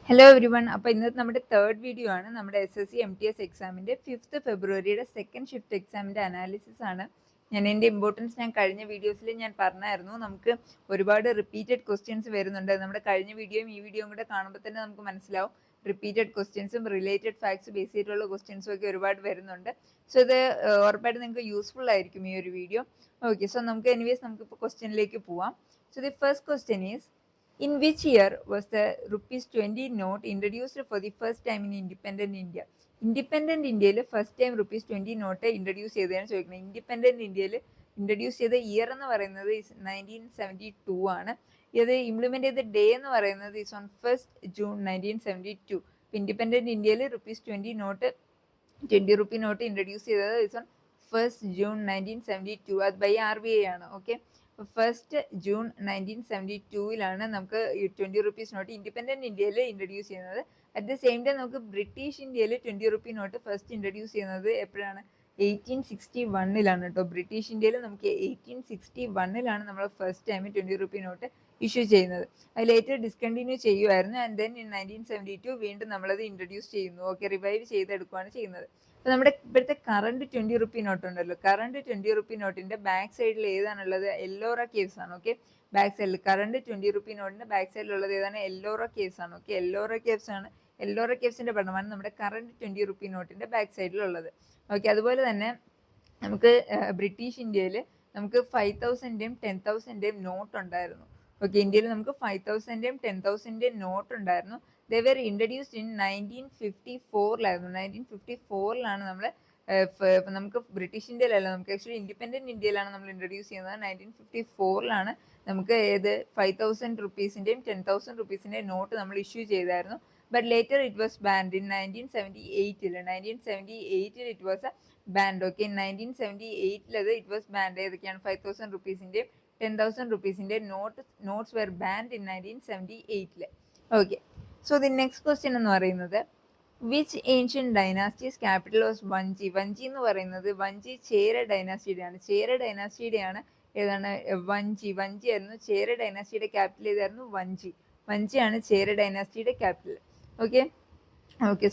Hello every one. അപ്പോൾ ഇന്നത്തെ നമ്മുടെ തേർഡ് വീഡിയോ ആണ്. നമ്മുടെ SSC MTS എക്സാമിൻ്റെ 5th ഫെബ്രുവരിയുടെ സെക്കൻഡ് ഷിഫ്റ്റ് എക്സാമിൻ്റെ അനാലിസിസ് ആണ്. എൻ്റെ ഇമ്പോർട്ടൻസ് ഞാൻ കഴിഞ്ഞ വീഡിയോസിൽ ഞാൻ പറഞ്ഞായിരുന്നു. നമുക്ക് ഒരുപാട് റിപ്പീറ്റഡ് ക്വസ്റ്റ്യൻസ് വരുന്നുണ്ട്. നമ്മുടെ കഴിഞ്ഞ വീഡിയോയും ഈ വീഡിയോയും കൂടെ കാണുമ്പോൾ തന്നെ നമുക്ക് മനസ്സിലാവും റിപ്പീറ്റഡ് ക്വസ്റ്റ്യൻസും റിലേറ്റഡ് ഫാക്ട്സ് ബേസ് ചെയ്തിട്ടുള്ള ക്വസ്റ്റ്യൻസും ഒക്കെ ഒരുപാട് വരുന്നുണ്ട്. സോ ഇത് ഉറപ്പായിട്ട് നിങ്ങൾക്ക് യൂസ്ഫുൾ ആയിരിക്കും ഈ ഒരു വീഡിയോ. ഓക്കെ, സോ നമുക്ക് നമുക്കിപ്പോൾ ക്വസ്റ്റ്യനിലേക്ക് പോവാം. So the first question is, in which year was the ₹20 note introduced for the first time in independent India? Independent ഇന്ത്യയിൽ ഫസ്റ്റ് ടൈം ₹20 നോട്ട് ഇൻട്രൊഡ്യൂസ് ചെയ്തതാണ് ചോദിക്കുന്നത്. ഇൻഡിപെൻഡൻറ്റ് ഇന്ത്യയിൽ ഇൻട്രൊഡ്യൂസ് ചെയ്ത ഇയർ എന്ന് പറയുന്നത് 1972 ആണ്. ഇത് ഇംപ്ലിമെൻറ്റ് ചെയ്ത ഡേ എന്ന് പറയുന്നത് ഓൺ 1st June 1972. ഇൻഡിപെൻഡൻറ്റ് ഇന്ത്യയിൽ ₹20 നോട്ട് ₹20 നോട്ട് ഇൻട്രൊഡ്യൂസ് ചെയ്തത് ഓൺ 1st June 1972. അത് ബൈ RBI ആണ്. ഓക്കെ, 1st June 1972 നമുക്ക് ₹20 നോട്ട് ഇൻഡിപെൻഡൻറ്റ് ഇന്ത്യയിൽ ഇൻട്രൊഡ്യൂസ് ചെയ്യുന്നത്. അറ്റ് ദ സെയിം ടൈം നമുക്ക് ബ്രിട്ടീഷ് ഇന്ത്യയിൽ ₹20 നോട്ട് ഫസ്റ്റ് ഇൻട്രൊഡ്യൂസ് ചെയ്യുന്നത് എപ്പോഴാണ്? 1861 കേട്ടോ. ബ്രിട്ടീഷ് ഇന്ത്യയിൽ നമുക്ക് 1861 നമ്മൾ ഫസ്റ്റ് ടൈം ₹20 നോട്ട് ഇഷ്യൂ ചെയ്യുന്നത്. അത് ലേറ്റർ ഡിസ്കണ്ടിന്യൂ ചെയ്യുമായിരുന്നു. ആൻഡ് ദെൻ ഇൻ 1972 വീണ്ടും നമ്മളത് ഇൻട്രൊഡ്യൂസ് ചെയ്യുന്നു. ഓക്കെ, റിവൈവ് ചെയ്തെടുക്കുകയാണ് ചെയ്യുന്നത്. അപ്പോൾ നമ്മുടെ ഇപ്പോഴത്തെ കറണ്ട് ₹20 നോട്ട് ഉണ്ടല്ലോ, കറണ്ട് ₹20 നോട്ടിൻ്റെ ബാക്ക് സൈഡിൽ ഏതാണുള്ളത്? എല്ലോറ കേവ്സ് ആണ്. ഓക്കെ, ബാക്ക് സൈഡിൽ കറണ്ട് ₹20 നോട്ടിൻ്റെ ബാക്ക് സൈഡിലുള്ളത് ഏതാണ്? എല്ലോറ കേവ്സ് ആണ്. ഓക്കെ, എല്ലോറ കേവ്സ് ആണ്. എല്ലോറ കേവ്സിൻ്റെ പഠനമാണ് നമ്മുടെ കറണ്ട് ₹20 നോട്ടിൻ്റെ ബാക്ക് സൈഡിലുള്ളത്. ഓക്കെ, അതുപോലെ തന്നെ നമുക്ക് ബ്രിട്ടീഷ് ഇന്ത്യയിൽ നമുക്ക് 5000-ൻ്റെയും 10,000-ൻ്റെയും നോട്ട് ഉണ്ടായിരുന്നു. ഓക്കെ, ഇന്ത്യയിൽ നമുക്ക് 5000-ൻ്റെയും 10,000-ൻ്റെയും നോട്ട് ഉണ്ടായിരുന്നു. ദേ വെർ ഇൻട്രൊഡ്യൂസ്ഡ് ഇൻ 1954 1954 നമ്മൾ നമുക്ക് ബ്രിട്ടീഷ് ഇന്ത്യയിലല്ല, നമുക്ക് ആക്ച്വലി ഇൻഡിപെൻഡൻറ്റ് ഇന്ത്യയിലാണ് നമ്മൾ ഇൻട്രൊഡ്യൂസ് ചെയ്യുന്നത്. 1954 നമുക്ക് ഏത് 5000 റുപ്പീസിൻ്റെയും 10,000 റുപ്പീസിൻ്റെയും നോട്ട് നമ്മൾ ഇഷ്യൂ ചെയ്തായിരുന്നു. But later it was banned in 1978 it was banned. Okay, 1978 it was banned. ഏതൊക്കെയാണ്? 5000 റുപ്പീസിൻ്റെയും 10,000 റുപ്പീസിൻ്റെ notes were banned in 1978. Okay, so the next question എന്ന് പറയുന്നത്, which ancient dynasties capital was Vanchi? Vanchi എന്ന് പറയുന്നത് ചേര ഡൈനാസ്റ്റിയുടെയാണ്. ചേര ഡൈനാസ്റ്റിയുടെയാണ്. ഏതാണ്? വഞ്ചി ആയിരുന്നു ചേര ഡൈനാസ്റ്റിയുടെ ക്യാപിറ്റൽ. ഏതായിരുന്നു? വഞ്ചിയാണ് ചേര ഡൈനാസ്റ്റിയുടെ capital. Okay,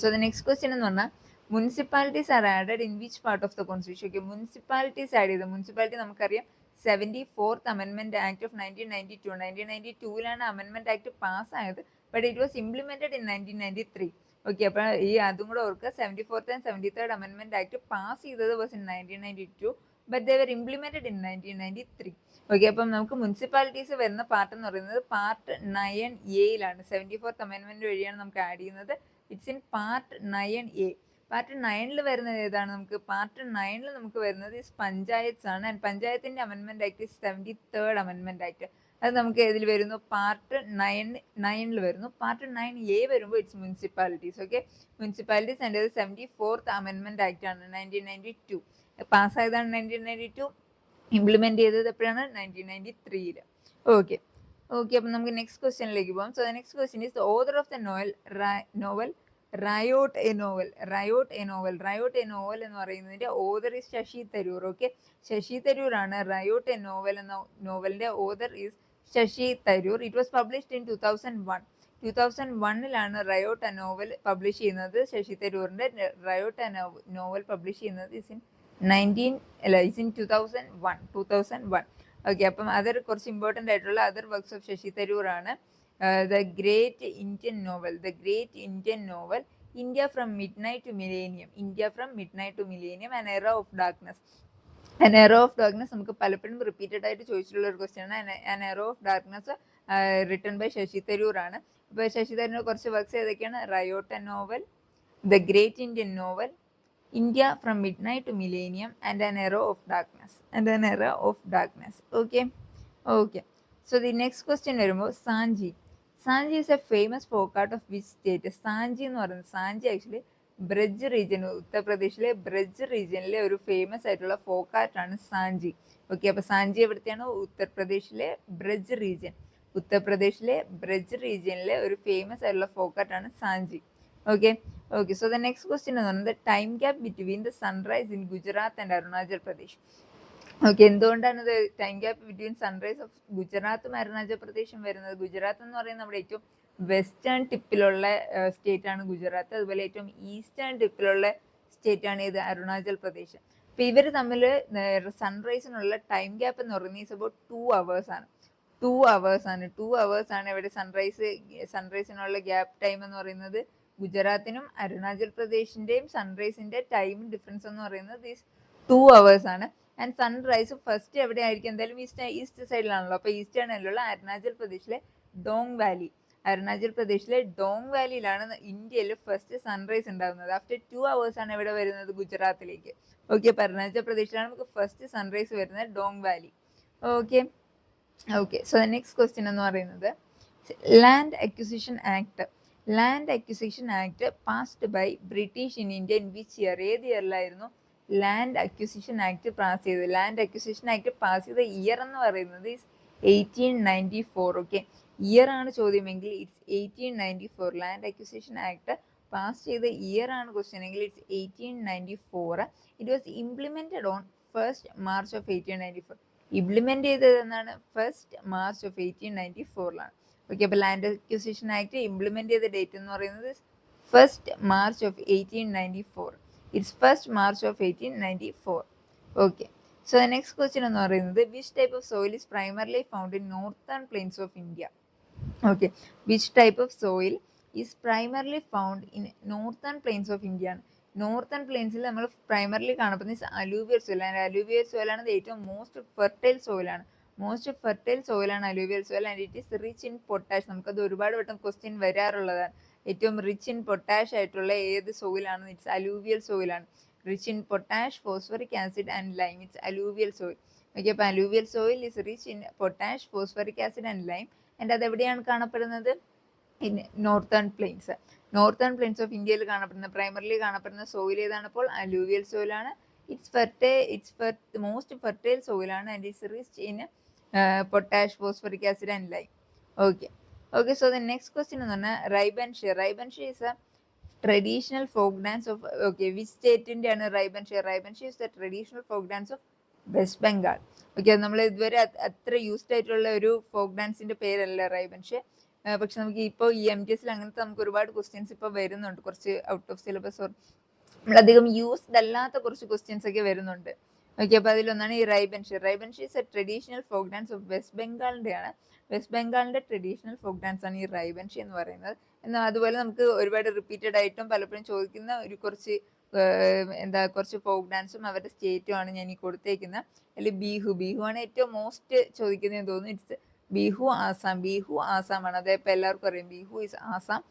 so the next question എന്ന് പറഞ്ഞാൽ, municipalities are added in which part of the constitution? Okay, municipalities add ചെയ്തത്. മുനിസിപ്പാലിറ്റി നമുക്കറിയാം 74th Amendment Act of 1992. 1992 amendment act പാസ്സായത്. But it was implemented in 1993. Okay, അപ്പോൾ അതും കൂടെ ഓർക്കുക. 74th and 73rd Amendment Act pass ചെയ്തത് was in 1992, but they were implemented in 1993. Okay, അപ്പം നമുക്ക് മുനിസിപ്പാലിറ്റീസ് വരുന്ന പാർട്ട് എന്ന് പറയുന്നത് പാർട്ട് 9A 74th Amendment വഴിയാണ് നമുക്ക് ആഡ് ചെയ്യുന്നത്. It's in part 9A. Part 9 വരുന്നത് ഏതാണ്? നമുക്ക് പാർട്ട് 9 നമുക്ക് വരുന്നത് പഞ്ചായത്ത്സ് ആണ്. ആൻഡ് പഞ്ചായത്തിൻ്റെ amendment act 73rd Amendment Act. അത് നമുക്ക് ഏതിൽ വരുന്നു? പാർട്ട് 9 വരുന്നു. പാർട്ട് 9A വരുമ്പോൾ ഇറ്റ്സ് മുനിസിപ്പാലിറ്റീസ്. ഓക്കെ, മുനിസിപ്പാലിറ്റീസ് എൻ്റെ 74th Amendment Act ആണ്. 1992 പാസ്സായതാണ്. 1992 ഇംപ്ലിമെൻറ്റ് ചെയ്തത് എപ്പോഴാണ്? 1993. ഓക്കെ, അപ്പം നമുക്ക് നെക്സ്റ്റ് ക്വസ്റ്റ്യനിലേക്ക് പോകാം. So the next question is, the author of the novel riot a novel എന്ന് പറയുന്നതിൻ്റെ author is Shashi Tharoor. Okay, Shashi Tharoor ആണ് റയോട്ട് എ നോവൽ എന്ന നോവലിൻ്റെ author is Shashi Tharoor. It was published in 2001. 2001 riot a novel publish ചെയ്യുന്നത്. ശശി തരൂറിൻ്റെ റയോട്ട് എ നോവൽ പബ്ലിഷ് ചെയ്യുന്നത് is in 2001. Okay, അപ്പം other കുറച്ച് ഇമ്പോർട്ടൻ്റ് ആയിട്ടുള്ള other works of Shashi Tharoor ആണ് the great Indian novel, India from midnight to millennium, an era of darkness. നമുക്ക് പലപ്പോഴും repeated ആയിട്ട് ചോദിച്ചിട്ടുള്ള ഒരു ക്വസ്റ്റ്യൻ ആണ്. An era of darkness written by Shashi Tharoor ആണ്. അപ്പോൾ ശശി തരൂരിൻ്റെ കുറച്ച് വർക്ക്സ് ഏതൊക്കെയാണ്? Riot a novel, the great Indian novel, India from midnight to millennium, and an era of darkness. Okay, so the next question വരുമ്പോൾ, Sanchi is a famous folk art of which state? Sanchi എന്ന് പറയുന്നത്, Sanchi actually Braj region, ഉത്തർപ്രദേശിലെ ബ്രജ് റീജിയനിലെ ഒരു famous ആയിട്ടുള്ള folk ആർട്ടാണ് Sanchi. Okay, അപ്പോൾ സാഞ്ചി എവിടത്തെയാണ്? ഉത്തർപ്രദേശിലെ ബ്രജ് റീജിയനിലെ ഒരു ഫേമസ് ആയിട്ടുള്ള ഫോക്ക് ആർട്ടാണ് Sanchi. Okay, so the next question എന്ന് പറയുന്നത്, time gap between the sunrise in Gujarat and Arunachal Pradesh? Okay, എന്തുകൊണ്ടാണ് ഇത് time gap between sunrise of ഗുജറാത്തും അരുണാചൽ പ്രദേശും വരുന്നത്? ഗുജറാത്ത് എന്ന് പറയുന്നത് നമ്മുടെ ഏറ്റവും വെസ്റ്റേൺ ടിപ്പിലുള്ള സ്റ്റേറ്റ് ആണ് ഗുജറാത്ത്. അതുപോലെ ഏറ്റവും ഈസ്റ്റേൺ ടിപ്പിലുള്ള സ്റ്റേറ്റ് ആണ് ഇത് അരുണാചൽ പ്രദേശ്. അപ്പൊ ഇവർ തമ്മിൽ സൺറൈസിനുള്ള ടൈം ഗ്യാപ്പ് എന്ന് പറയുന്നത് ഈസ് അബൌട്ട് 2 hours ആണ്. 2 hours ആണ്. 2 hours ആണ് ഇവിടെ സൺറൈസിനുള്ള ഗ്യാപ്പ് ടൈം എന്ന് പറയുന്നത്. ഗുജറാത്തിനും അരുണാചൽ പ്രദേശിന്റെയും സൺറൈസിന്റെ ടൈം ഡിഫറൻസ് എന്ന് പറയുന്നത് 2 hours ആണ്. ആൻഡ് സൺറൈസ് ഫസ്റ്റ് എവിടെ ആയിരിക്കും? എന്തായാലും ഈസ്റ്റ് സൈഡിലാണല്ലോ. അപ്പൊ ഈസ്റ്റേണിലുള്ള അരുണാചൽ പ്രദേശിലെ ഡോങ് വാലിയിലാണ് ഇന്ത്യയിൽ ഫസ്റ്റ് സൺറൈസ് ഉണ്ടാകുന്നത്. ആഫ്റ്റർ 2 hours ആണ് ഇവിടെ വരുന്നത് ഗുജറാത്തിലേക്ക്. ഓക്കെ, അപ്പൊ അരുണാചൽ പ്രദേശിലാണ് നമുക്ക് ഫസ്റ്റ് സൺറൈസ് വരുന്നത്, Dong valley. Okay, so next question എന്ന് പറയുന്നത് land acquisition act passed by British in India in which year? ഏത് ഇയറിലായിരുന്നു ലാൻഡ് അക്വിസിഷൻ ആക്ട് പാസ് ചെയ്തത്? ലാൻഡ് അക്വിസിഷൻ ആക്ട് പാസ് ചെയ്ത ഇയർ എന്ന് പറയുന്നത് 1894. ഓക്കെ, ഇയർ ആണ് ചോദ്യമെങ്കിൽ it's 1894. Land acquisition act pass ചെയ്ത ഇയർ ആണ് ക്വസ്റ്റ്യൻ എങ്കിൽ it's 1894. It was implemented on 1st March of 1894. Implement ചെയ്തത് എന്നാണ്? 1st March of 1894ലാണ്. ഓക്കെ, അപ്പോൾ ലാൻഡ് അക്വിസിഷൻ ആക്ട് ഇംപ്ലിമെന്റ് ചെയ്ത ഡേറ്റ് എന്ന് പറയുന്നത് 1st March of 1894. It's 1st March of 1894. Okay, so next question എന്ന് പറയുന്നത് which type of soil is primarily found in northern plains of India? Okay, which type of soil is primarily found in northern plains of India ആണ്. Northern പ്ലെയിൻസിൽ നമ്മൾ primarily കാണപ്പെടുന്ന alluvial soil. Alluvial സോയിലാണ് ഏറ്റവും most fertile സോയിലാണ് alluvial soil. And it is rich in potash. നമുക്കത് ഒരുപാട് വട്ടം question വരാറുള്ളതാണ്. ഏറ്റവും rich in potash ആയിട്ടുള്ള ഏത് സോയിലാണെന്ന്? ഇറ്റ്സ് അലൂവിയൽ സോയിലാണ്. Rich in potash, phosphoric acid and lime. It's alluvial soil. Okay, അപ്പോൾ alluvial soil is rich in potash, phosphoric acid and lime. And അത് എവിടെയാണ് കാണപ്പെടുന്നത്? ഇൻ നോർത്തേൺ പ്ലെയിൻസ് ഓഫ് ഇന്ത്യയിൽ primarily കാണപ്പെടുന്ന സോയിൽ ഏതാണ്? അപ്പോൾ അലൂവിയൽ സോയിലാണ്. ഇറ്റ്സ് മോസ്റ്റ് ഫെർട്ടൈൽ സോയിലാണ്. And it's rich in potash, phosphoric acid and lime. Okay, so the next question എന്ന് പറഞ്ഞാൽ Raibenshe is a traditional folk dance of which സ്റ്റേറ്റിന്റെ ആണ് Raibenshe is the traditional folk dance of West Bengal. Okay, നമ്മൾ ഇതുവരെ അത്ര used ആയിട്ടുള്ള ഒരു folk ഡാൻസിന്റെ പേരല്ല റൈബൻഷി. പക്ഷെ നമുക്ക് ഇപ്പോൾ ഈ MTS അങ്ങനത്തെ നമുക്ക് ഒരുപാട് ക്വസ്റ്റ്യൻസ് ഇപ്പോൾ വരുന്നുണ്ട്. കുറച്ച് ഔട്ട് ഓഫ് സിലബസ് നമ്മളധികം യൂസ്ഡ് അല്ലാത്ത കുറച്ച് ക്വസ്റ്റ്യൻസ് ഒക്കെ വരുന്നുണ്ട്. ഓക്കെ, അപ്പോൾ അതിലൊന്നാണ് ഈ Raibenshe is a traditional folk dance of West ബംഗാളിന്റെ ട്രഡീഷണൽ ഫോക്ക് ഡാൻസ് ആണ് ഈ റൈബൻഷി എന്ന് പറയുന്നത്. എന്നാൽ അതുപോലെ നമുക്ക് ഒരുപാട് റിപ്പീറ്റഡ് ആയിട്ടും പലപ്പോഴും ചോദിക്കുന്ന ഒരു കുറച്ച് ഫോക്ക് ഡാൻസും അവരുടെ സ്റ്റേറ്റും ആണ് ഞാൻ ഈ കൊടുത്തേക്കുന്നത്. അതിൽ ബിഹു ആണ് ഏറ്റവും മോസ്റ്റ് ചോദിക്കുന്നതെന്ന് തോന്നുന്നു. ഇറ്റ്സ് ബിഹു ആസാം ആണ്. അതിപ്പോൾ എല്ലാവർക്കും അറിയാം, ബിഹു ഇസ് ആസാം.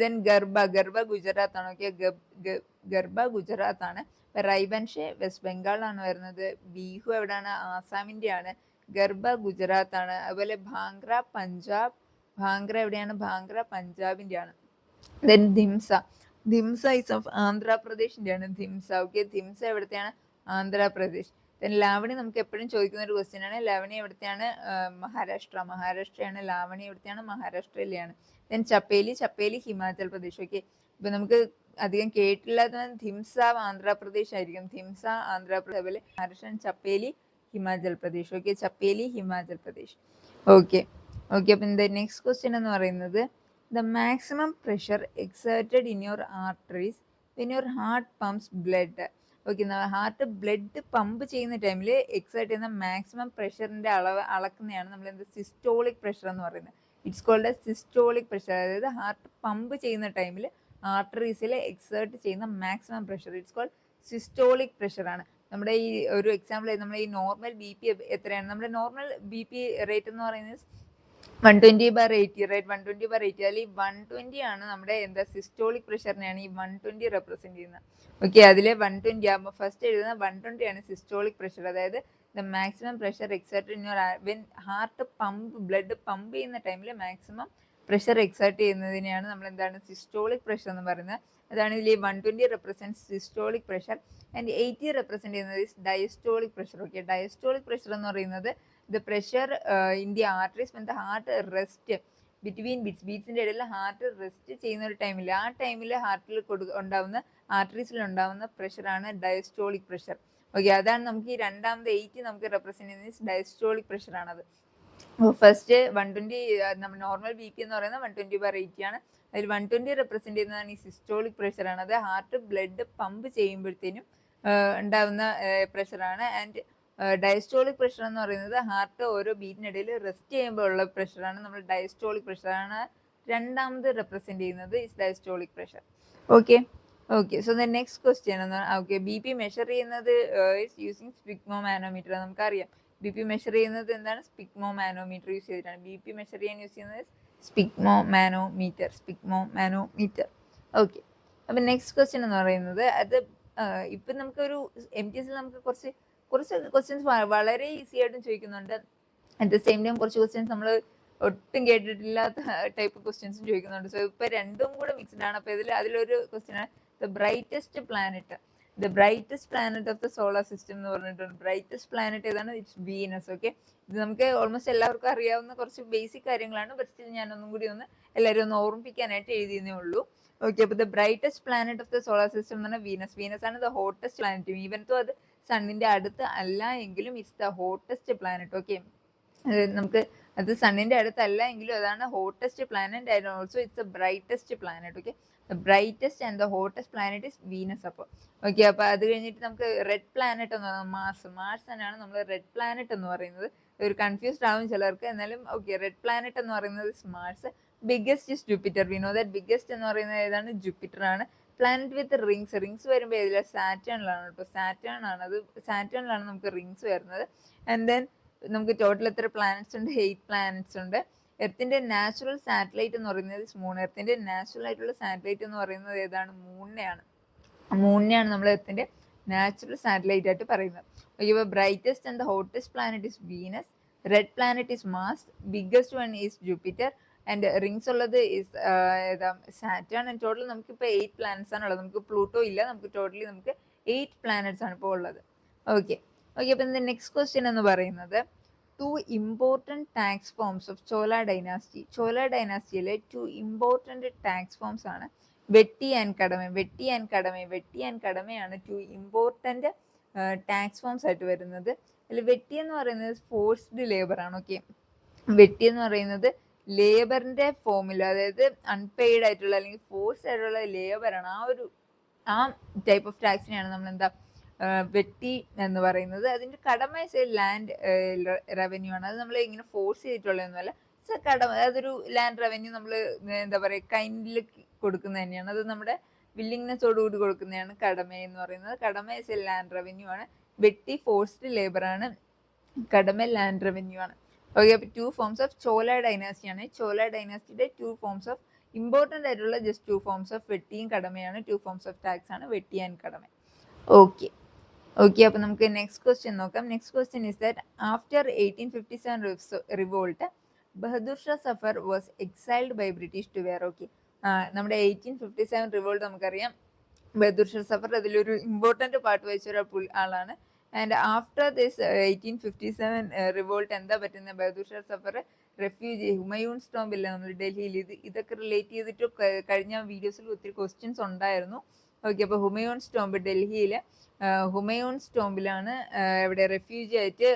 ദെൻ ഗർബ ഗുജറാത്ത് ആണ്. ഓക്കെ, ഗർബ ഗുജറാത്ത് ആണ്. റൈബൻഷി വെസ്റ്റ് ബംഗാളാണ് വരുന്നത്. ബിഹു എവിടെയാണ്? ആസാമിന്റെ ആണ്. ഗർബ ഗുജറാത്ത് ആണ്. അതുപോലെ ഭാംഗ്ര എവിടെയാണ്? ഭാംഗ്ര പഞ്ചാബിന്റെ ആണ്. ദെൻ ധിംസ ഇസ് ഓഫ് ആന്ധ്രാപ്രദേശിന്റെ ആണ്. ഓക്കെ, ധിംസ എവിടത്തെയാണ്? ആന്ധ്രാപ്രദേശ്. ദെൻ ലാവണി നമുക്ക് എപ്പോഴും ചോദിക്കുന്ന ഒരു ക്വസ്റ്റ്യൻ ആണ്. ലാവണി എവിടത്തെയാണ്? മഹാരാഷ്ട്രയാണ്. ലാവണി എവിടത്തെയാണ്? മഹാരാഷ്ട്രയിലെയാണ്. ദെൻ ചപ്പേലി ഹിമാചൽ പ്രദേശ്. ഓക്കെ, ഇപ്പൊ നമുക്ക് അധികം കേട്ടില്ലാത്ത ധിംസ ആന്ധ്രാപ്രദേശ് ആയിരിക്കും. അതുപോലെ മഹാരാഷ്ട്ര, ചപ്പേലി ഹിമാചൽ പ്രദേശ്. ഓക്കെ, ചപ്പേലി ഹിമാചൽ പ്രദേശ്. ഓക്കെ, അപ്പം നെക്സ്റ്റ് ക്വസ്റ്റ്യൻ എന്ന് പറയുന്നത് the maximum pressure exerted in your arteries when your heart pumps blood. Okay, heart blood pump ചെയ്യുന്ന ടൈമിൽ എക്സേർട്ട് ചെയ്യുന്ന മാക്സിമം പ്രഷറിന്റെ അളവ് അളക്കുന്നതാണ് നമ്മൾ സിസ്റ്റോളിക് പ്രഷർ എന്ന് പറയുന്നത്. It's called a systolic pressure. അതായത് ഹാർട്ട് പമ്പ് ചെയ്യുന്ന ടൈമിൽ ആർട്ടറീസിൽ എക്സേർട്ട് ചെയ്യുന്ന maximum pressure it's called systolic pressure ആണ്. നമ്മുടെ ഈ ഒരു എക്സാമ്പിൾ, നമ്മുടെ ഈ നോർമൽ BP എത്രയാണ്? നമ്മുടെ നോർമൽ BP റേറ്റ് എന്ന് പറയുന്നത് 120/80, റൈറ്റ്? 120/80. അതിൽ 120 ആണ് നമ്മുടെ സിസ്റ്റോളിക് പ്രഷറിനെയാണ് ഈ 120 റെപ്രസെന്റ് ചെയ്യുന്നത്. ഓക്കെ, അതിലെ 120 ആകുമ്പോൾ ഫസ്റ്റ് എഴുതുന്ന 120 ആണ് സിസ്റ്റോളിക് പ്രഷർ. അതായത് the maximum pressure exerted in your when heart blood pump ചെയ്യുന്ന ടൈമിൽ മാക്സിമം പ്രഷർ എക്സേർട്ട് ചെയ്യുന്നതിനെയാണ് നമ്മൾ സിസ്റ്റോളിക് പ്രഷർ എന്ന് പറയുന്നത്. അതാണ് ഇതിൽ 120 represent systolic pressure and 80 represent ചെയ്യുന്നത് diastolic pressure. Okay, diastolic pressure എന്ന് പറയുന്നത് the pressure in the arteries when the heart rest between ബീറ്റ്സിന്റെ ഇടയിൽ ഹാർട്ട് റെസ്റ്റ് ചെയ്യുന്ന ഒരു ടൈമിൽ, ആ ടൈമിൽ ഹാർട്ടിൽ ഉണ്ടാവുന്ന ആർട്ടറീസിൽ ഉണ്ടാവുന്ന പ്രഷറാണ് ഡയസ്റ്റോളിക് പ്രഷർ. ഓക്കെ, അതാണ് നമുക്ക് ഈ രണ്ടാമത്തെ 80 നമുക്ക് റെപ്രസെന്റ് ചെയ്യുന്നത് ഡയസ്റ്റോളിക് പ്രഷർ ആണത്. ഫസ്റ്റ് 120 നമ്മൾ നോർമൽ ബി പി എന്ന് പറയുന്നത് 120/80 ആണ്. അതിൽ 120 റെപ്രസെന്റ് ചെയ്യുന്നതാണ് ഈ സിസ്റ്റോളിക് പ്രഷറാണ്. അത് ഹാർട്ട് ബ്ലഡ് പമ്പ് ചെയ്യുമ്പോഴത്തേനും ഉണ്ടാവുന്ന പ്രഷറാണ്. ആൻഡ് ഡയസ്റ്റോളിക് പ്രഷർ എന്ന് പറയുന്നത് ഹാർട്ട് ഓരോ ബീറ്റിനിടയിൽ റെസ്റ്റ് ചെയ്യുമ്പോൾ ഉള്ള പ്രഷറാണ്. നമ്മൾ ഡയസ്റ്റോളിക് പ്രഷറാണ് രണ്ടാമത് റെപ്രസെന്റ് ചെയ്യുന്നത് is diastolic pressure. Okay okay so the next question okay B P measure ചെയ്യുന്നത് ഇസ് യൂസിങ് സ്പിഗ്മോ മാനോമീറ്റർ. നമുക്കറിയാം ബി പി മെഷർ ചെയ്യുന്നത് എന്താണ്? സ്പിഗ്മോ മാനോമീറ്റർ യൂസ് ചെയ്തിട്ടാണ്. ബി പി മെഷർ ചെയ്യാൻ യൂസ് ചെയ്യുന്നത് സ്പിഗ്മോ മാനോമീറ്റർ. ഓക്കെ അപ്പം നെക്സ്റ്റ് ക്വസ്റ്റ്യൻ എന്ന് പറയുന്നത് അത് ഇപ്പം നമുക്കൊരു MTS നമുക്ക് കുറച്ച് ക്വസ്റ്റ്യൻസ് വളരെ ഈസി ആയിട്ടും ചോദിക്കുന്നുണ്ട്. അറ്റ് ദ സെയിം ടൈം കുറച്ച് ക്വസ്റ്റ്യൻസ് നമ്മൾ ഒട്ടും കേട്ടിട്ടില്ലാത്ത ടൈപ്പ് ക്വസ്റ്റ്യൻസും ചോദിക്കുന്നുണ്ട്. സോ ഇപ്പൊ രണ്ടും കൂടെ മിക്സ്ഡ് ആണ്. അപ്പൊ അതിലൊരു ക്വസ്റ്റ്യൻ ആണ് the brightest planet of the solar system എന്ന് പറഞ്ഞിട്ടുണ്ട്. ബ്രൈറ്റസ്റ്റ് പ്ലാനറ്റ് ഏതാണ്? It's Venus. ഓക്കെ, ഇത് നമുക്ക് ഓൾമോസ്റ്റ് എല്ലാവർക്കും അറിയാവുന്ന കുറച്ച് ബേസിക് കാര്യങ്ങളാണ്. ബട്ട് സ്റ്റിൽ ഞാൻ ഒന്നും കൂടി എല്ലാവരും ഒന്ന് ഓർമ്മിപ്പിക്കാനായിട്ട് എഴുതിയെന്നേ ഉള്ളൂ. ഓക്കെ, അപ്പൊ the brightest planet of the solar system എന്ന് പറഞ്ഞാൽ വീനസ് ആണ് ദ ഹോട്ടസ്റ്റ് പ്ലാനറ്റ്. ഈവൻ തോ അത് സണ്ണിന്റെ അടുത്ത് അല്ല എങ്കിലും it's the hottest planet. Okay, നമുക്ക് അത് സണ്ണിന്റെ അടുത്തല്ല എങ്കിലും അതാണ് hottest planet and also it's the brightest planet. Okay, the brightest and the hottest planet is Venus. അപ്പോൾ ഓക്കെ, അപ്പോൾ അത് കഴിഞ്ഞിട്ട് നമുക്ക് റെഡ് പ്ലാനറ്റ് എന്ന് പറയുന്നത് മാർസ് തന്നെയാണ് നമ്മൾ റെഡ് പ്ലാനറ്റ് എന്ന് പറയുന്നത്. ഒരു കൺഫ്യൂസ്ഡ് ആവും ചിലർക്ക്. എന്നാലും ഓക്കെ, റെഡ് പ്ലാനറ്റ് എന്ന് പറയുന്നത് Mars. Biggest is Jupiter. We know that biggest എന്ന് പറയുന്നത് ഏതാണ്? ജൂപ്പിറ്റർ ആണ്. പ്ലാനറ്റ് വിത്ത് റിങ്സ് വരുമ്പോൾ ഏതില്ല? സാറ്റേണിലാണ്. ഇപ്പോൾ സാറ്റേണിലാണ് നമുക്ക് റിങ്സ് വരുന്നത്. ആൻഡ് ദെൻ നമുക്ക് ടോട്ടൽ എത്ര പ്ലാനറ്റ്സ് ഉണ്ട്? 8 പ്ലാനറ്റ്സ് ഉണ്ട്. എർത്തിന്റെ നാച്ചുറൽ സാറ്റലൈറ്റ് എന്ന് പറയുന്നത് മൂൺ. എർത്തിന്റെ നാച്ചുറൽ ആയിട്ടുള്ള സാറ്റലൈറ്റ് എന്ന് പറയുന്നത് ഏതാണ്? മൂണിനെയാണ് നമ്മൾ എർത്തിന്റെ നാച്ചുറൽ സാറ്റലൈറ്റ് ആയിട്ട് പറയുന്നത്. Okay, brightest and the hottest planet is Venus, red planet is Mars, biggest one is Jupiter and rings ഉള്ളത് ഇസ് സാറ്റേൺ. ആൻഡ് ടോട്ടൽ നമുക്കിപ്പോൾ 8 പ്ലാനറ്റ്സ് ആണ് ഉള്ളത്. നമുക്ക് പ്ലൂട്ടോ ഇല്ല. നമുക്ക് ടോട്ടലി 8 പ്ലാനറ്റ്സ് ആണ് ഇപ്പോൾ ഉള്ളത്. ഓക്കെ ഓക്കെ, അപ്പം നെക്സ്റ്റ് ക്വസ്റ്റ്യൻ എന്ന് പറയുന്നത് 2 important tax forms of Chola dynasty. Chola ഡൈനാസ്റ്റിയിലെ 2 ഇമ്പോർട്ടൻറ്റ് ടാക്സ് ഫോംസ് ആണ് വെട്ടി ആൻഡ് കടമയാണ് 2 ഇമ്പോർട്ടൻറ്റ് ടാക്സ് ഫോംസ് ആയിട്ട് വരുന്നത്. അതിൽ വെട്ടി എന്ന് പറയുന്നത് ഫോഴ്സ്ഡ് ലേബർ ആണ്. ഓക്കെ, വെട്ടി എന്ന് പറയുന്നത് ലേബറിന്റെ ഫോമിൽ, അതായത് അൺപെയ്ഡ് ആയിട്ടുള്ള അല്ലെങ്കിൽ ഫോഴ്സ് ആയിട്ടുള്ള ലേബറാണ്. ആ ടൈപ്പ് ഓഫ് ടാക്സിനെയാണ് നമ്മൾ എന്താ വെട്ടി എന്ന് പറയുന്നത്. അതിന്റെ കടമ ലാൻഡ് റവന്യൂ ആണ്. അത് നമ്മൾ ഇങ്ങനെ ഫോഴ്സ് ചെയ്തിട്ടുള്ളതൊന്നുമല്ല. കടമ, അതൊരു ലാൻഡ് റവന്യൂ നമ്മൾ എന്താ പറയുക കൈൻഡിൽ കൊടുക്കുന്ന തന്നെയാണ്. അത് നമ്മുടെ വില്ലിങ്നെസ്സോടുകൂടി കൊടുക്കുന്നതാണ് കടമ എന്ന് പറയുന്നത്. കടമ ലാൻഡ് റവന്യൂ ആണ്. വെട്ടി ഫോഴ്സ്ഡ് ലേബർ ആണ്. കടമ ലാൻഡ് റവന്യൂ ആണ്. ഓക്കെ, അപ്പോൾ 2 ഫോംസ് ഓഫ് ചോല ഡൈനാസ്റ്റി ആണ്. ചോല ഡൈനാസ്റ്റിയുടെ 2 ഫോംസ് ഓഫ് ഇമ്പോർട്ടൻ്റ് ആയിട്ടുള്ള ജസ്റ്റ് 2 ഫോംസ് ഓഫ് വെട്ടിയും കടമയാണ്. 2 ഫോംസ് ഓഫ് ടാക്സ് ആണ് വെട്ടി ആൻഡ് കടമ. ഓക്കെ ഓക്കെ, അപ്പോൾ നമുക്ക് നെക്സ്റ്റ് ക്വസ്റ്റ്യൻ നോക്കാം. Next question is that after 1857 revolt Bahadur Shah Zafar was exiled by British to where. Okay, നമ്മുടെ 1857 റിവോൾട്ട് നമുക്കറിയാം. ബഹദൂർ ഷാ സഫർ അതിലൊരു ഇമ്പോർട്ടൻ്റ് പാർട്ട് വഹിച്ച ഒരു ആളാണ്. ആൻഡ് ആഫ്റ്റർ ദിസ് 1857 റിവോൾട്ട് എന്താ പറ്റുന്നത്? ബഹദൂർ ഷാ സഫർ റെഫ്യൂജി ഹുമയൂൺസ് ടോംബ് ഇല്ല നമ്മൾ ഡൽഹിയിൽ, ഇതൊക്കെ റിലേറ്റ് ചെയ്തിട്ട് കഴിഞ്ഞ വീഡിയോസിൽ ഒത്തിരി ക്വസ്റ്റ്യൻസ് ഉണ്ടായിരുന്നു. ഓക്കെ, അപ്പോൾ ഹുമയൂൺസ് ടോംബ് ഡൽഹിയിൽ ഹുമയൂൺസ് ടോംബിലാണ് ഇവിടെ റെഫ്യൂജി ആയിട്ട്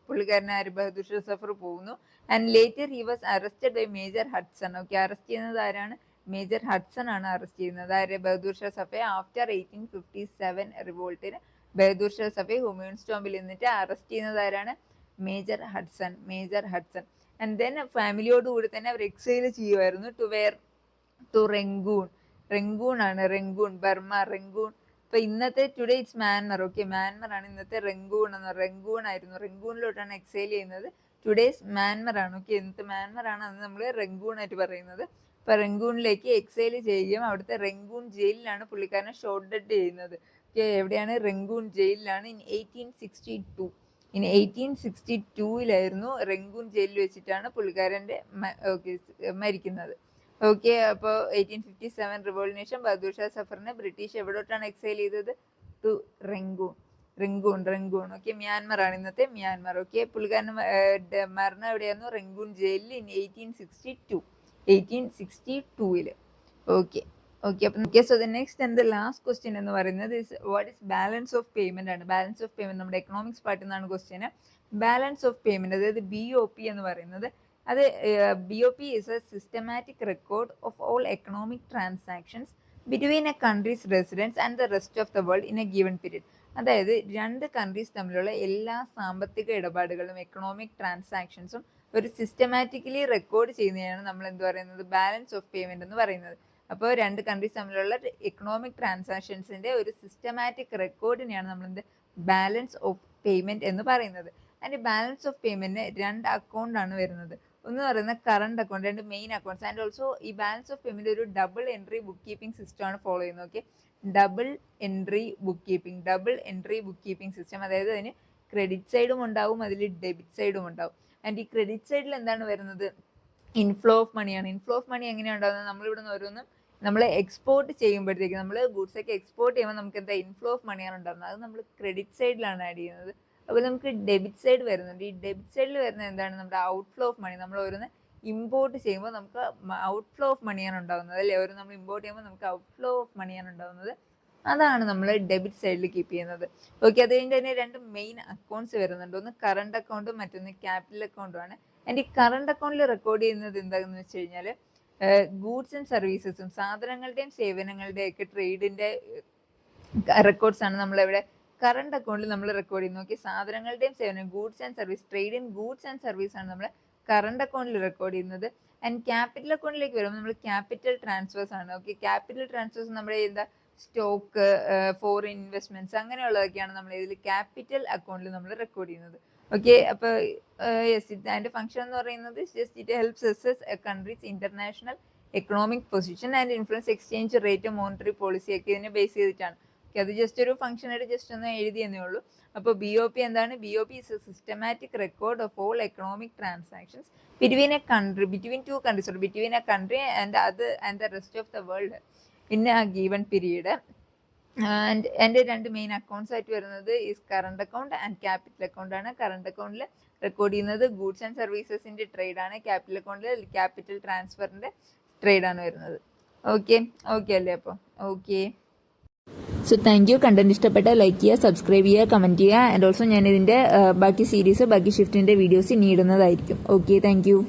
പുള്ളിക്കാരനായ ബഹദൂർ ഷാ സഫർ പോകുന്നു. And later he was arrested by Major Hudson. Okay, arrest ചെയ്യുന്നത് ആരാണ്? മേജർ ഹഡ്സൺ ആണ് അറസ്റ്റ് ചെയ്യുന്നത്. ആര്? ബഹദൂർ ഷാ സഫയെ. ആഫ്റ്റർ 1857 റിവോൾട്ടിന് ബഹദൂർ ഷാ സഫയെ ഹുമയൂൺസ് ടോംബിൽ നിന്നിട്ട് അറസ്റ്റ് ചെയ്യുന്നത് ആരാണ്? Major Hudson. ആൻഡ് ദെൻ ഫാമിലിയോടുകൂടി തന്നെ അവർ എക്സൈൽ ചെയ്യുമായിരുന്നു. ടു റെങ്കൂൺ ആണ്. Burma Rangoon. ഇപ്പൊ ഇന്നത്തെ today it's Myanmar. Okay, Myanmar ആണ്. ഇന്നത്തെ റെങ്കൂൺ ആയിരുന്നു. റെങ്കൂണിലോട്ടാണ് എക്സൈൽ ചെയ്യുന്നത്. ടുഡേസ് മ്യാൻമർ ആണ്. ഓക്കെ, ഇന്നത്തെ മ്യാൻമർ ആണ്. അത് നമ്മൾ റെങ്കൂൺ ആയിട്ട് പറയുന്നത്. അപ്പൊ റെങ്കൂണിലേക്ക് എക്സൈൽ ചെയ്യുകയും അവിടുത്തെ റെങ്കൂൺ ജയിലിലാണ് പുള്ളിക്കാരനെ ഷോട്ട് ഡെഡ് ചെയ്യുന്നത്. ഓക്കെ, എവിടെയാണ്? റെങ്കൂൺ ജയിലിലാണ്. ഇൻ 1862 റെങ്കൂൺ ജയിലിൽ വെച്ചിട്ടാണ് പുള്ളിക്കാരൻ്റെ മരിക്കുന്നത്. ഓക്കെ, അപ്പോൾ 1857 റിവോൾട്ടിന് ശേഷം ബഹദൂർ ഷാ സഫറിനെ ബ്രിട്ടീഷ് എവിടോട്ടാണ് എക്സൈൽ ചെയ്തത്? To Rangoon. ഓക്കെ, മ്യാൻമർ ആണ് ഇന്നത്തെ മ്യാൻമർ. ഓക്കെ, പുള്ളിക്കാരന് മരണം എവിടെയായിരുന്നു? റെങ്കൂൺ ജയിലിൽ in 1862. Okay okay, so the next and the last question എന്ന് പറയുന്നത് what is balance of payment ആണ്. ബാലൻസ് ഓഫ് പേയ്മെന്റ് നമ്മുടെ എക്കണോമിക്സ് പാർട്ടിൽ നിന്നാണ് ക്വസ്റ്റ്യൻ. ബാലൻസ് ഓഫ് പേയ്മെന്റ്, അതായത് BOP എന്ന് പറയുന്നത്, അത് BOP is a systematic record of all economic transactions between a country's residents and the rest of the world in a given period. അതായത് രണ്ട് countries തമ്മിലുള്ള എല്ലാ സാമ്പത്തിക ഇടപാടുകളും എക്കണോമിക് ട്രാൻസാക്ഷൻസും ഒരു സിസ്റ്റമാറ്റിക്കലി റെക്കോർഡ് ചെയ്യുന്നതാണ് നമ്മൾ എന്ത് പറയുന്നത്, ബാലൻസ് ഓഫ് പേയ്മെന്റ് എന്ന് പറയുന്നത്. അപ്പോൾ രണ്ട് കൺട്രീസ് തമ്മിലുള്ള എക്കണോമിക് ട്രാൻസാക്ഷൻസിന്റെ ഒരു സിസ്റ്റമാറ്റിക് റെക്കോർഡിനെയാണ് നമ്മൾ എന്ത് ബാലൻസ് ഓഫ് പേയ്മെന്റ് എന്ന് പറയുന്നത്. അതിന്റെ ബാലൻസ് ഓഫ് പേയ്മെന്റിന് രണ്ട് അക്കൗണ്ടാണ് വരുന്നത്. ഒന്ന് പറയുന്നത് കറണ്ട് അക്കൗണ്ട്, രണ്ട് മെയിൻ അക്കൗണ്ട്സ്. ആൻഡ് ഓൾസോ ഈ ബാലൻസ് ഓഫ് പേയ്മെന്റ് ഒരു double entry book keeping system ആണ് ഫോളോ ചെയ്യുന്നത്. Okay, double entry book keeping system. അതായത് അതിന് ക്രെഡിറ്റ് സൈഡും ഉണ്ടാവും, അതിൽ ഡെബിറ്റ് സൈഡും ഉണ്ടാവും. ആൻഡ് ഈ ക്രെഡിറ്റ് സൈഡിൽ എന്താണ് വരുന്നത്, ഇൻഫ്ലോ ഓഫ് മണിയാണ്. ഇൻഫ്ലോ ഓഫ് മണി എങ്ങനെയാണ് ഉണ്ടാകുന്നത്, നമ്മളിവിടെ നിന്ന് ഓരോന്നും നമ്മൾ എക്സ്പോർട്ട് ചെയ്യുമ്പോഴത്തേക്ക്, നമ്മൾ ഗുഡ്സ് ഒക്കെ എക്സ്പോർട്ട് ചെയ്യുമ്പോൾ നമുക്ക് എന്താ ഇൻഫ്ലോ ഓഫ് മണിയാണ് ഉണ്ടാകുന്നത്. അത് നമ്മൾ ക്രെഡിറ്റ് സൈഡിലാണ് ആഡ് ചെയ്യുന്നത്. അപ്പോൾ നമുക്ക് ഡെബിറ്റ് സൈഡ് വരുന്നുണ്ട്. ഈ ഡെബിറ്റ് സൈഡിൽ വരുന്നത് എന്താണ്, നമ്മുടെ ഔട്ട്ഫ്ലോ ഓഫ് മണി. നമ്മൾ ഓരോന്ന് ഇമ്പോർട്ട് ചെയ്യുമ്പോൾ നമുക്ക് ഔട്ട്ഫ്ലോ ഓഫ് മണിയാണ് ഉണ്ടാകുന്നത്, അല്ലേ? ഓരോ നമ്മൾ ഇമ്പോർട്ട് ചെയ്യുമ്പോൾ നമുക്ക് ഔട്ട്ഫ്ലോ ഓഫ് മണിയാണ് ഉണ്ടാകുന്നത്. അതാണ് നമ്മൾ ഡെബിറ്റ് സൈഡിൽ കീപ്പ് ചെയ്യുന്നത്. ഓക്കെ, അത് കഴിഞ്ഞ് തന്നെ രണ്ട് മെയിൻ അക്കൗണ്ട്സ് വരുന്നുണ്ട്. ഒന്ന് കറണ്ട് അക്കൗണ്ടും മറ്റൊന്ന് ക്യാപിറ്റൽ അക്കൗണ്ടുമാണ്. ആൻഡ് ഈ കറണ്ട് അക്കൗണ്ടിൽ റെക്കോർഡ് ചെയ്യുന്നത് എന്താണെന്ന് വെച്ച് കഴിഞ്ഞാൽ ഗൂഡ്സ് ആൻഡ് സർവീസസും, സാധനങ്ങളുടെയും സേവനങ്ങളുടെയും ഒക്കെ ട്രേഡിന്റെ റെക്കോർഡ്സ് ആണ് നമ്മളിവിടെ കറണ്ട് അക്കൗണ്ടിൽ നമ്മൾ റെക്കോർഡ് ചെയ്യുന്നത്. ഓക്കെ, സാധനങ്ങളുടെയും സേവനം, goods and service, trade in goods and service ആണ് നമ്മൾ കറണ്ട് അക്കൗണ്ടിൽ റെക്കോർഡ് ചെയ്യുന്നത്. ആൻഡ് ക്യാപിറ്റൽ അക്കൗണ്ടിലേക്ക് വരുമ്പോൾ നമ്മൾ ക്യാപിറ്റൽ ട്രാൻസ്ഫേഴ്സ് ആണ്. ഓക്കെ, ക്യാപിറ്റൽ ട്രാൻസ്ഫേഴ്സ് നമ്മുടെ എന്താ സ്റ്റോക്ക്, ഫോറിൻ ഇൻവെസ്റ്റ്മെന്റ്സ്, അങ്ങനെയുള്ളതൊക്കെയാണ് നമ്മൾ ഇതിൽ ക്യാപിറ്റൽ അക്കൗണ്ടിൽ നമ്മൾ റെക്കോർഡ് ചെയ്യുന്നത്. ഓക്കെ, അപ്പോൾ യെസ്, അതിന്റെ ഫംഗ്ഷൻ എന്ന് പറയുന്നത് just it helps assess a country's international economic position and influence exchange rate, monetary policy ഒക്കെ ഇതിനെ ബേസ് ചെയ്തിട്ടാണ്. അത് ജസ്റ്റ് ഒരു ഫംഗ്ഷൻ ആയിട്ട് ജസ്റ്റ് ഒന്ന് എഴുതിയെന്നേ ഉള്ളൂ. അപ്പോൾ BOP എന്താണ്, BOP is a systematic record of all economic transactions between two countries, or between a country and the rest of the world in a given period. And എൻ്റെ രണ്ട് main accounts ആയിട്ട് വരുന്നത് is current account and capital account ആണ്. Current അക്കൗണ്ടിൽ record ചെയ്യുന്നത് goods and സർവീസസിന്റെ trade ആണ്. Capital അക്കൗണ്ടിൽ capital ട്രാൻസ്ഫറിന്റെ trade ആണ് വരുന്നത്. ഓക്കെ അല്ലേ? അപ്പോൾ okay, so thank you. Content ഇഷ്ടപ്പെട്ടാൽ ലൈക്ക് ചെയ്യുക, സബ്സ്ക്രൈബ് ചെയ്യുക, കമന്റ് ചെയ്യുക. ആൻഡ് ഓൾസോ ഞാൻ ഇതിന്റെ ബാക്കി സീരീസ്, ബാക്കി ഷിഫ്റ്റിന്റെ വീഡിയോസ് ഇനി ഇടുന്നതായിരിക്കും. Okay, thank you.